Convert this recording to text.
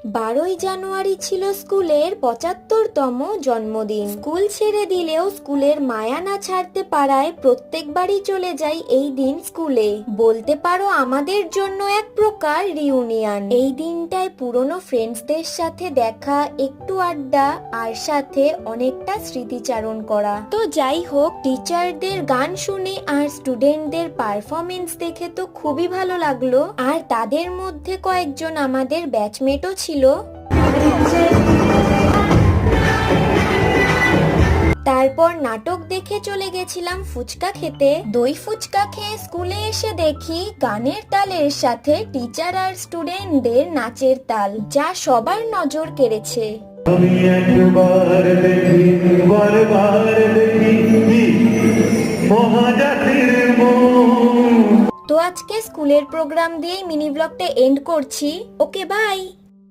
12ই জানুয়ারি ছিল স্কুলের 75তম জন্মদিন। স্কুল ছেড়ে দিলেও স্কুলের মায়া না ছাড়তে পারায় প্রত্যেকবারই চলে যাই এই দিন স্কুলে। বলতে পারো আমাদের জন্য এক প্রকার রিউনিয়ন। এই দিনটায় পুরনো ফ্রেন্ডসদের সাথে দেখা, একটু আড্ডা আর সাথে অনেকটা স্মৃতিচারণ করা। তো যাই হোক, টিচারদের গান শুনে আর স্টুডেন্টদের পারফরমেন্স দেখে তো খুবই ভালো লাগলো। আর তাদের মধ্যে কয়েকজন আমাদের ব্যাচমেটও ছিল। তারপর নাটক দেখে চলে গেছিলাম ফুচকা খেতে। দই ফুচকা খেয়ে স্কুলে এসে দেখি গানের তালের সাথে টিচার আর স্টুডেন্টদের নাচের তাল, যা সবার নজর কেড়েছে। আমি একবার দেখি বারবার দেখি মহাজাতির মন। তো আজকে স্কুলের প্রোগ্রাম দিয়েই মিনি ব্লগটা এন্ড করছি। ওকে, বাই।